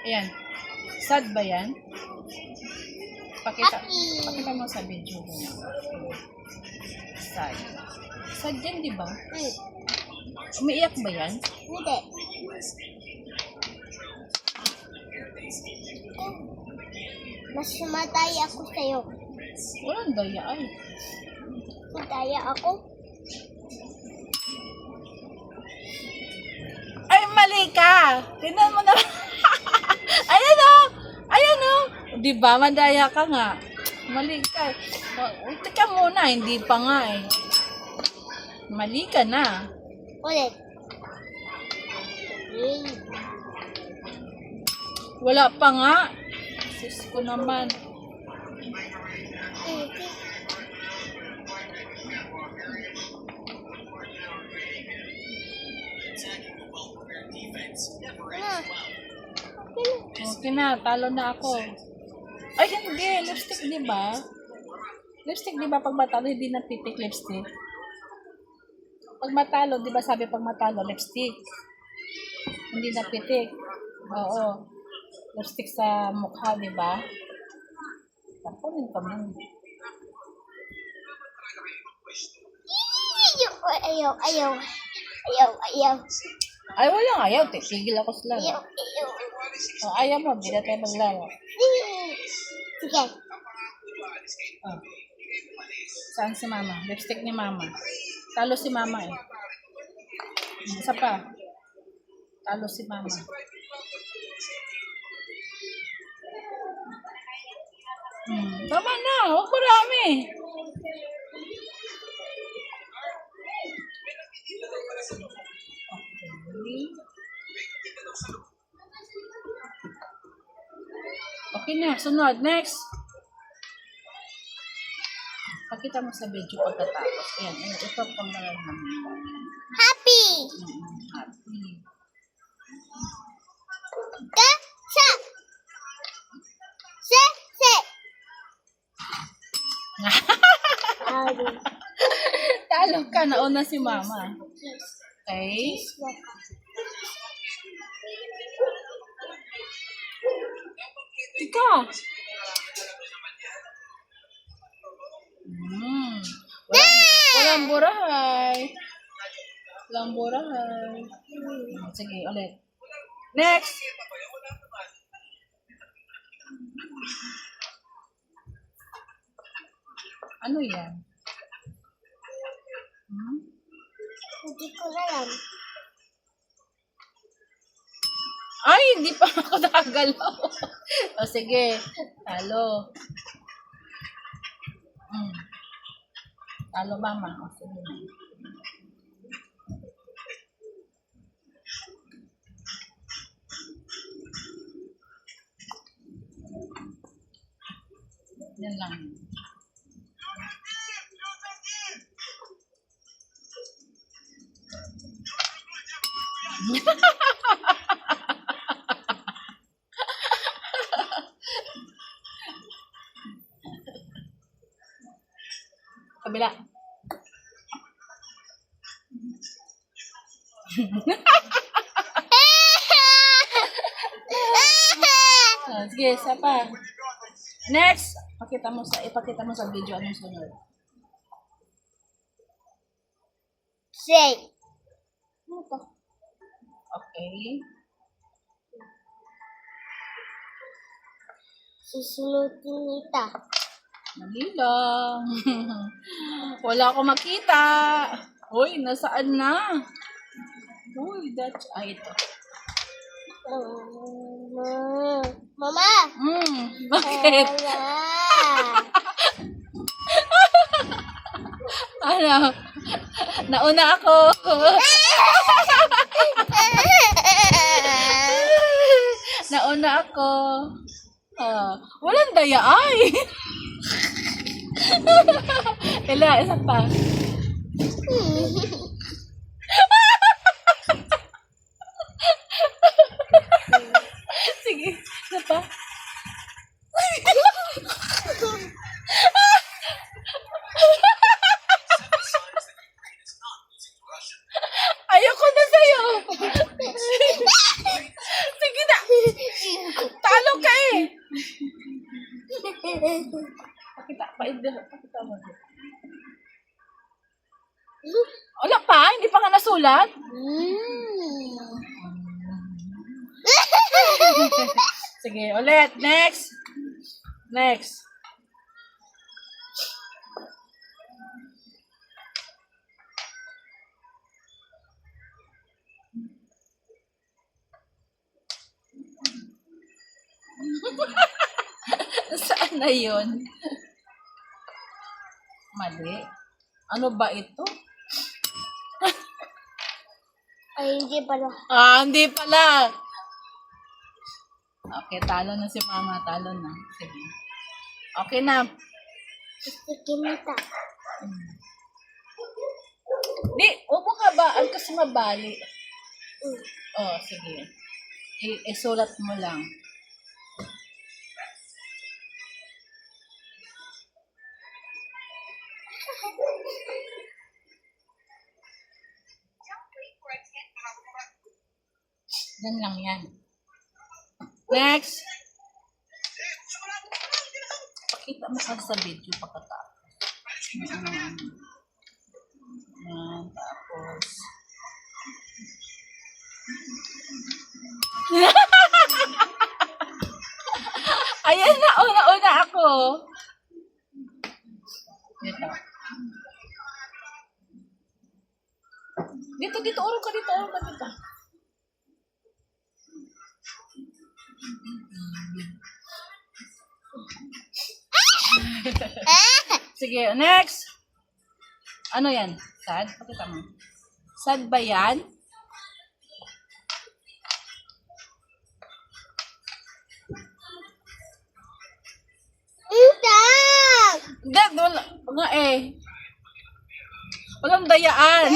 Ayan. Sad ba yan? Pakita mo sa video mo. Sad. Sad yan, di ba? Umiiyak ba yan? Hindi. Mas madaya ako sa'yo. Walang daya ay. Madaya ako. Ay, mali ka! Tingnan mo na. Ayan o! Ayan o! Di ba? Madaya ka nga. Mali ka. Teka muna, hindi pa nga eh. Mali ka na. Ulit. Wala pa nga. Sus ko naman. Okay na, talo na ako. Ay, hindi. Lipstick, di ba? Lipstick, di ba? Pag matalo, hindi napitik lipstick. Pag matalo, di ba sabi pag matalo, lipstick. Hindi napitik. Oo. Lipstick sa mukha, di ba? Tapunin ka man. Ayaw. Ay, walang ayaw. Titigil ako sa laro. Oh, ayaw mo, hindi na tayo maglaro. Sige. Oh. Saan si mama? Lipstick ni mama. Talo si mama eh. Isa pa. Talo si mama. Tama na. Huwag marami. Okay na. Sunod. Next. Pakita mo sa video pagkatapos. Ayan. Ito pang nararamdaman. Happy. Happy. Se. Talo ka. Nauna si mama. Okay. Ika. Walang burahay. Walang burahay. Sige, ulit. Next. Ano yan? Hindi ko alam. Ay, hindi pa ako nakagalaw. O sige, talo. Talo mama. O sige. Yan lang. Kabila. Sige, isa pa. Next, ipakita mo sa video anong sunod. Say. Ano to? Okay. Susunutin kita. Mali lang. Wala ako makita. Uy, nasaan na? Uy, that's... Ay, ito. Mama. Bakit? Ano? Nauna ako. Nauna ako. Walang daya ay. Isa pa. Sige, isa pa. Ayoko na sa'yo. Sige na. sulat? Sige, ulit. Next. Next. Saan na yun? Mali. Ano ba ito? Ay, hindi pala. Hindi pala. Okay, talo na si Mama. Talo na. Sige. Okay na. Kinita. Di, huwag mo habaan kasi mabali. Oh, sige. Isulat mo lang. Yan lang yan. Next. Pakita mo sa video pagkatapos. Yan, tapos. Ayan na, una ako. Dito. Dito, urong ka dito. Sige, next. Ano yan? Sad? Pakita mo. Sad ba yan? Wala nga eh. Walang dayaan.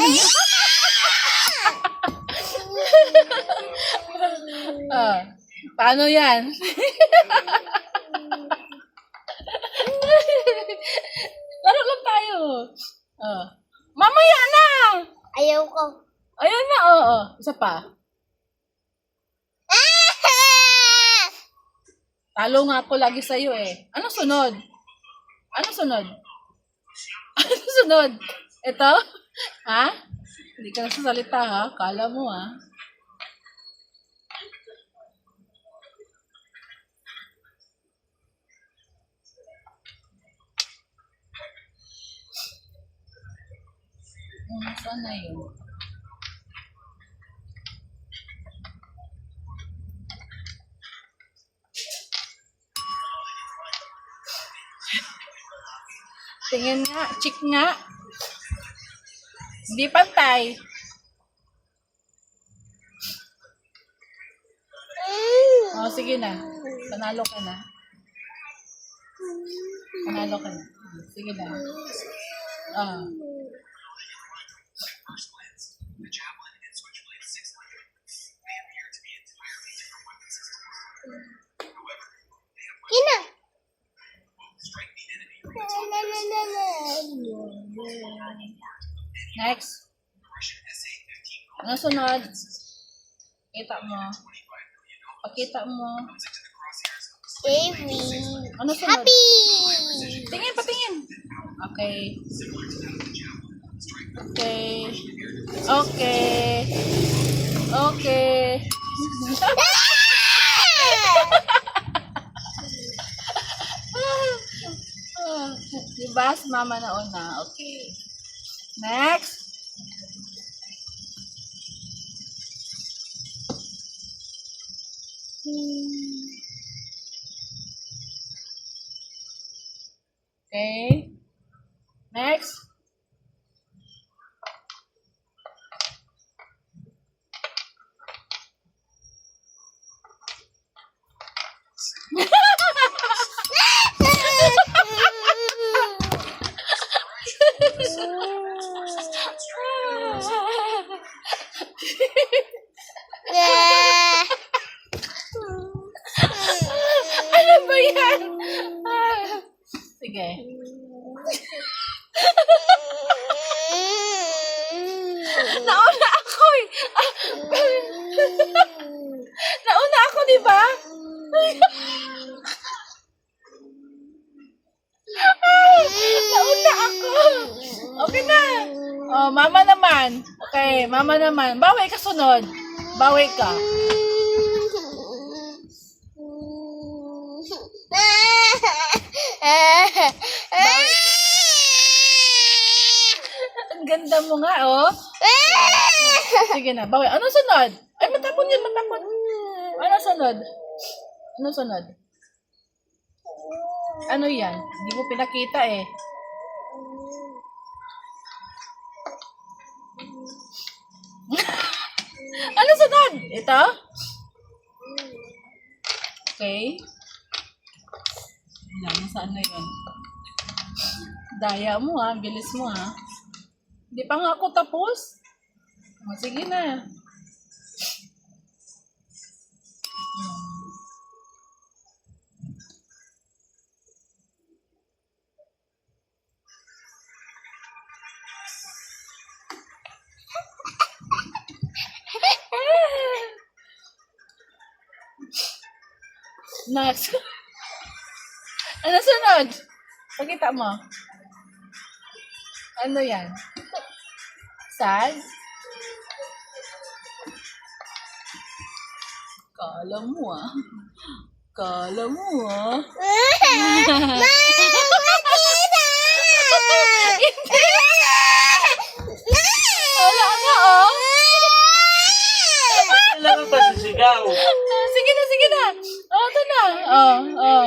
Paano yan? Laro lang tayo. Mamaya na! Ayaw ko. Ayan na, oo. Isa pa. Talo nga ako lagi sa'yo eh. Ano sunod? Ano sunod? Ito? Ha? Hindi ka nagsasalita ha? Kala mo ha? Saan na yun? Tingin nga, check nga. Hindi pantay. Sige na. Panalo ka na. Sige na. Kina. Next. Ano sunod? Pakita mo. Baby. Ano sunod? Happy. Patingin. Okay. Diba? Si Mama na una. Okay. Next. Okay. Next. Ano ba yan? Sige. Nauna ako eh. Nauna ako, di ba? Nauna ako. Okay na. Oh, mama naman. Okay, mama naman. Bawi ka sunod. Bawi ka. Ang ganda mo nga, oh. Sige na, bawi. Ano sunod? Ay, matapon yun, matapon. Ano sunod? Ano sunod? Ano yan? Hindi mo pinakita eh. Ano sunod? Ito? Okay. Alam, saan na yun? Daya mo ha, bilis mo ha. Hindi pa nga ako tapos. O, sige na. Next. Ano sunod? Pakita mo. Ano yan? Sad? Kala mo ah. Kala mo ah. Wala nga oh. Kailangan pa sisigaw. Sige na, sige na. Oh, ito na. Oh, oh.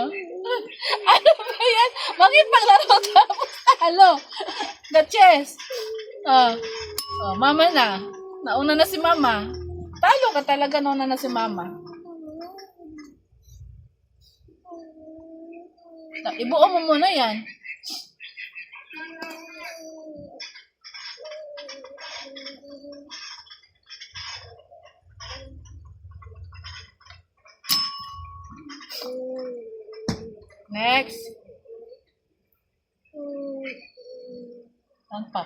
Ano ba yan? Bakit paglaro tapos talo? The chess. Oh. Oh, mama na. Nauna na si mama. Talo ka talaga, nauna na si mama. Ibuo mo muna yan. Next. Saan pa?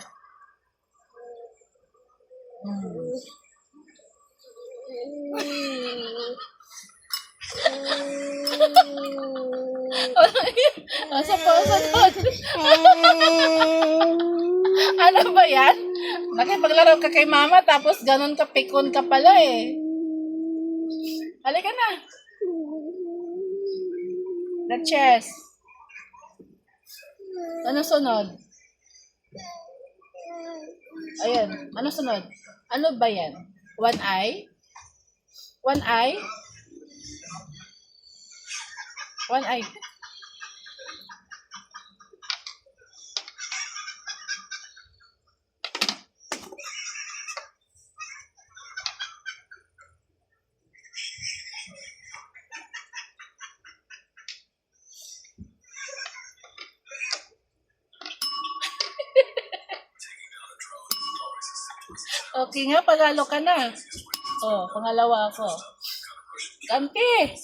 Asa po, sunod. Ano ba yan? Nakipaglaro ka kay mama tapos ganon ka pikon ka pala eh. Halika na. The chess. Ano sunod? Ayan. Ano sunod? Ano ba yan? One eye? One eye? One eye. Okay nga, panalo ka na. Oh, pangalawa ako. Ganti!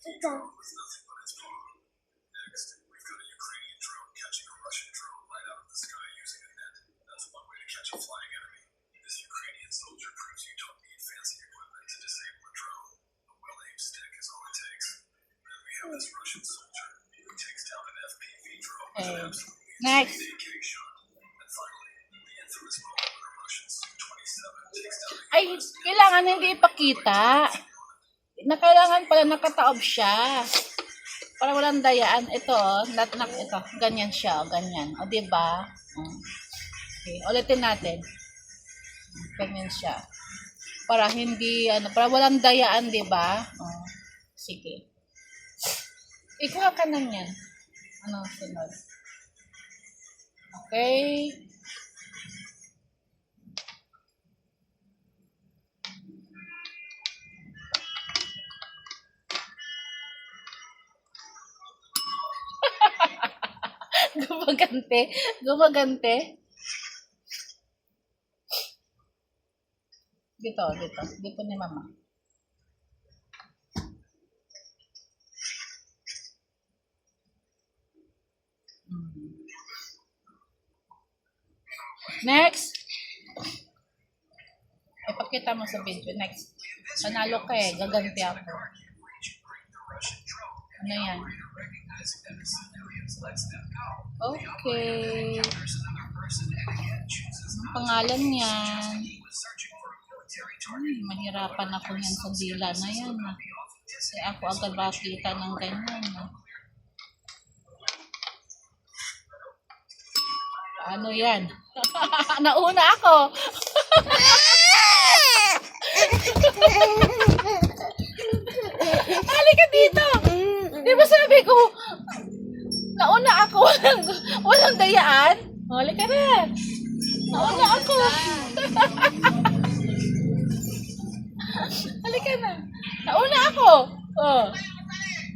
Ito. Okay. Next. Ay, kailangan hindi ipakita. Na kailangan pala nakataob siya. Para walang dayaan. Ito, ito. Ganyan siya, ganyan. O, diba? Okay, ulitin natin. Ganyan siya. Para hindi, para walang dayaan, diba? O, sige. Ikuha ka na yan. Ano, sunod. Okay. Gumagante. Gumagante. Dito, dito. Dito ni mama. Next. Ipakita mo sa video. Next. Panalo ka eh. Gaganti ako. Ano yan? Okay. Ang pangalan niyan? Mahirapan ako niyan sa dila na yan. Kasi ako agad makita ng ganyan. Ano yan? Nauna ako. Halika dito. Di ba sabi ko, nauna ako. Walang dayaan. Halika na. Nauna ako. Halika na. Nauna ako. Oh.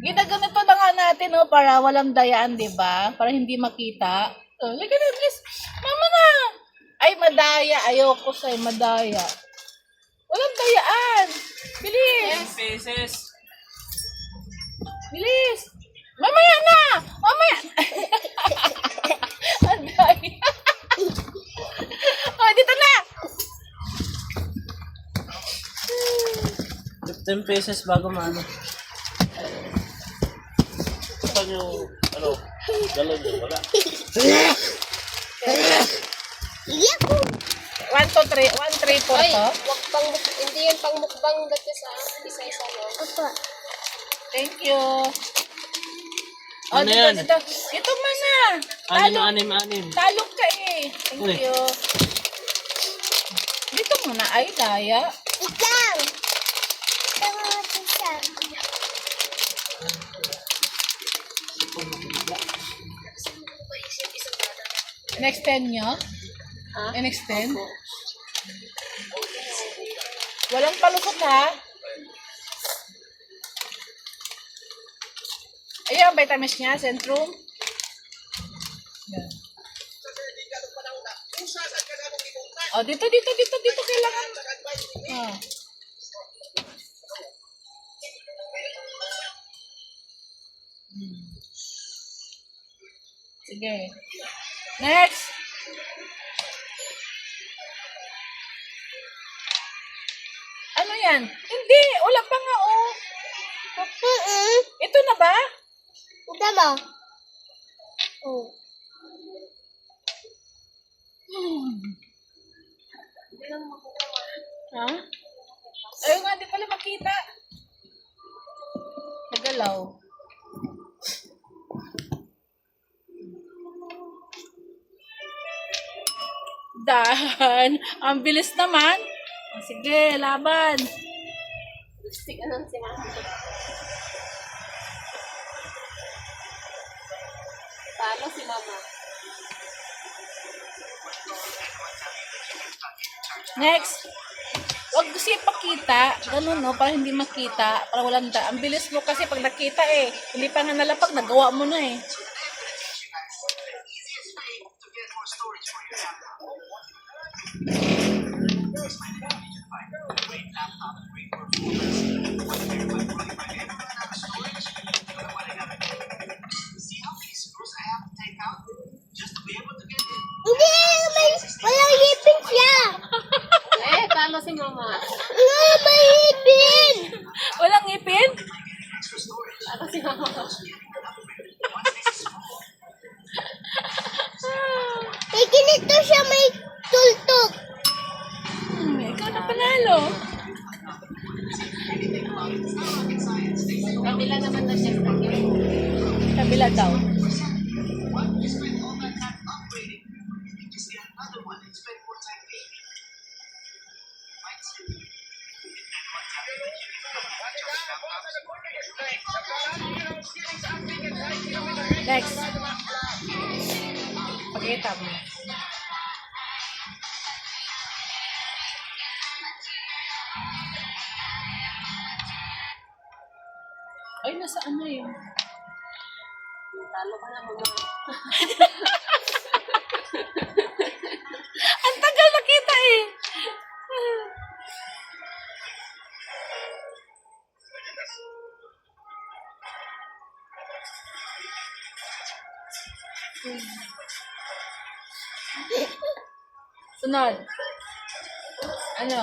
Ginaganito na nga natin, oh, para walang dayaan, di ba? Para hindi makita. Oh, halika na, please. Mama na. Ay, madaya. Ayoko sa'yo, madaya. Walang dayaan. Bilis. 10 pesos. Bilis. Mamaya na. Mamaya. Ang daya. Oh, dito na. 10 pesos bago maano. Saan yung, ano, galon yun, wala. Yahoo! 1, 2, 3. 1, 3, 4 Ay, to. wag pang hindi yan pang mukbang dati sa isa-isa no. Apa? Thank you. Oh, Ano dito, yan? dito. Ito mana. Anim. Talog ka eh. Thank Uy. you. Dito muna. Ay, daya. Ikaw! Ikaw isa. In-extend nyo? Ha? In-extend? Walang palusot ha? Ayan, vitamins niya, Centrum. Yan. Oh, dito kailangan. Ah. Sige. Next. Ano yan? Hindi, wala pa nga oh. Ito na ba? Ito mo. Oh. Ha? Ayun nga, di pala makita. Nagalaw. Dan, ang bilis naman. O, sige, laban. Lipstick ano si mama. Talo si mama. Next. Huwag kasi ipakita. Ganun, no? Para hindi makita. Para walang da. Ang bilis mo kasi pag nakita eh. Hindi pa nga nalapag, nagawa mo na eh. Hindi! Walang ipin siya! Talo si mama. May ipin! Walang ngipin? Talo si mama. May ganito siya, may tultok. Ikaw na panalo. Kabila naman na siya. Kabila daw. Next. Pakita mo. Ay, nasaan na yun? Talo ka na mama. Ang tagal nakita eh. Sunod. Ano?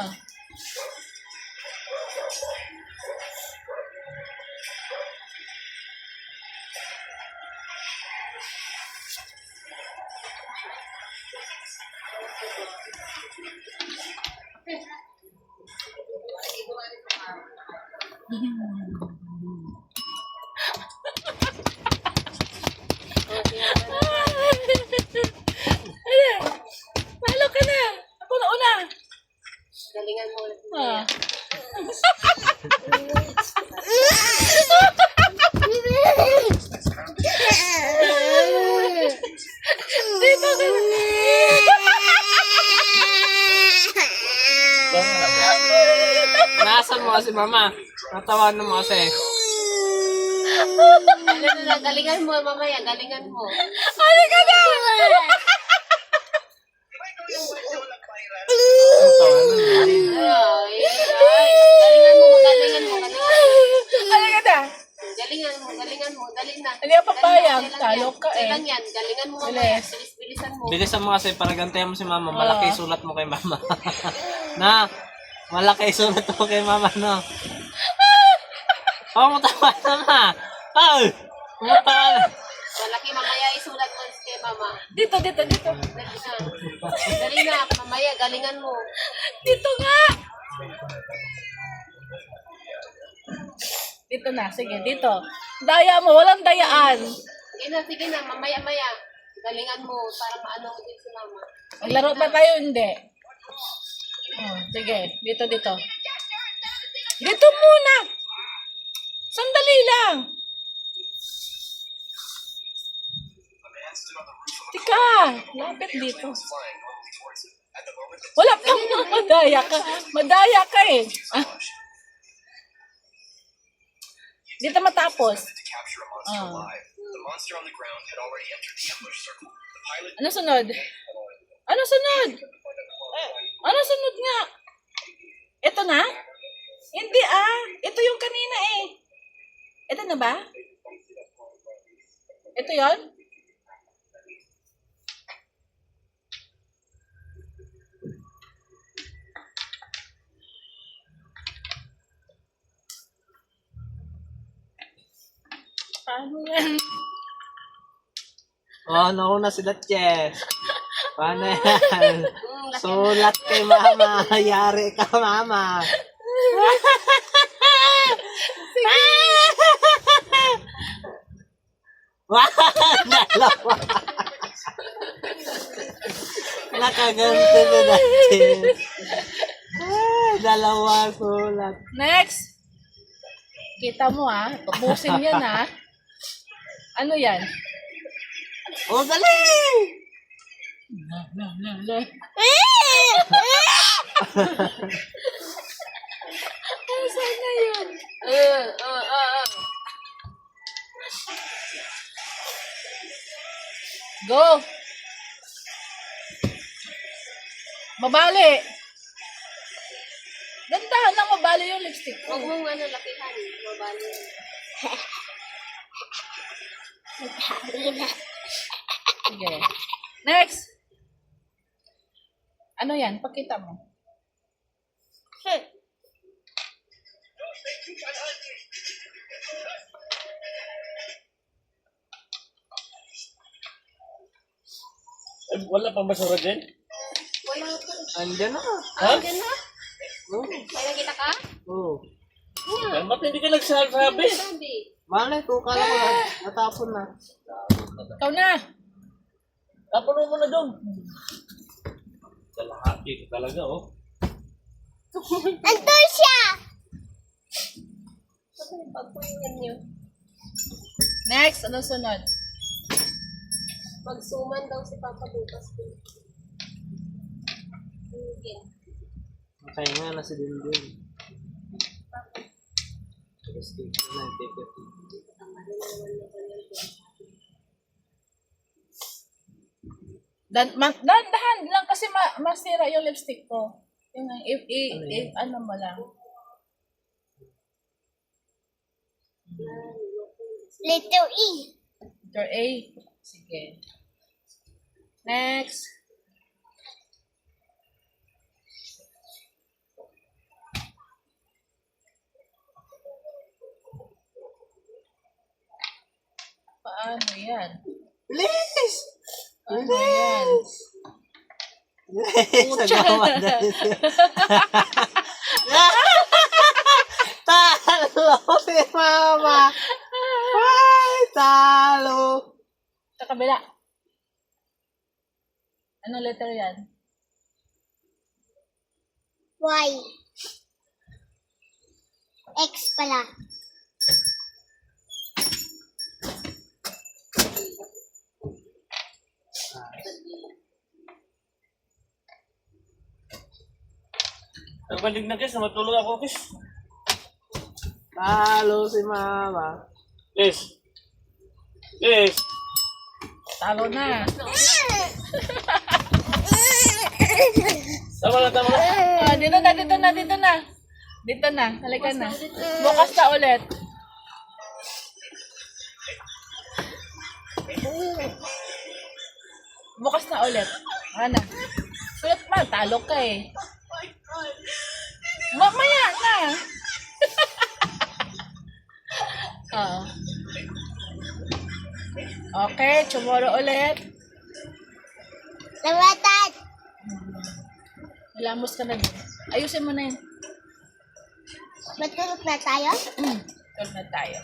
Ano? Malo ka na. Ako na una. Galingan mo ulit. Ah. Dito ka na. Naasan mo kasi mama? Natawanan mo kasi. Galingan mo mamaya, galingan mo. Ano ka na? Ay, galingan mo, galingan mo, galingan mo. Ano ka na? Galingan mo, dali na. Hindi ako papayag. Talo ka eh. Kailan yan, galingan mo mamaya. Bilis. Bilis-bilisan mo. Bilisan mo kasi para gantayan mo si mama. Malaki sulat mo kay mama. Na, malaki sulat mo kay mama, no? Oh, mutawa na ma. Ay! Mutawa na. Malaki mamaya isulat mo kay mama. Dito. Dali na, mamaya, galingan mo. Dito nga. Dito na. Sige, dito. Daya mo. Walang dayaan. Sige na, mamaya-maya. Galingan mo para maano ko din si mama. Maglaro pa tayo, hindi. Oh, sige. Dito. Dito muna. Sandali lang. Tika, lapit dito. Wala kang madaya ka. Madaya ka eh. Ah. Dito matapos. Ah. Ano sunod? Ano sunod? Ano sunod nga? Ito na? Hindi ah. Ito yung kanina eh. Ito na ba? Ito yon? Paano yan? Oh, nauna si Datches. Paano yan? Sulat kay mama. Yari ka, mama. Wah! Dalawa. Nakaganto na Datches. Dalawa sulat. Next. Kita mo ah. Tubusin yan ah. Ano yan? Oh, dali! Saan na yun? Go! Mabali! Gandahan lang mabali yung lipstick ko. Huwag mong lakihan. Mabali. Sige. Next! Ano yan? Pakita mo. Ay, wala pang basura dyan? Wala pa. Andiyan na. Ha? Diyan na? Oh. May nakita ka? Oh. Ay, ba't hindi ka nagsasabi? Sabi. Malay ko, kala ko natapon na. Ikaw na! Tapunin mo na doon. Kalahati ka talaga, oh. Andun siya! Sabi, pagpulingan niyo. Next! Ano sunod? Magsuman daw si Papa bukas. Hindi. Kaya nga na si Dindin. Tapos dito na, take it. Dahan lang kasi masira yung lipstick ko. Yung if ano mo lang. Letter E. Letter A. Sige. Next. Paano yan? Please! Paano yan? Sa gawa na rin siya. Talo si mama. Ay, talo. Sa kabila. Anong letter yan? Y. X pala. Nagbandig na kiss, matulog ako kiss. Talo si mama. Kiss. Kiss. Talo na. Tama na, tama na. Ah, dito na, dito na, dito na. Dito na, halika na. Bukas na ulit. Bukas na ulit. Ano? Sulit pa, talo ka eh. Mamaya na. Oo. Okay, tomorrow ulit. Lamatad. Lamos ka na din. Ayusin mo na yun. Matulog na tayo? Tulog na tayo.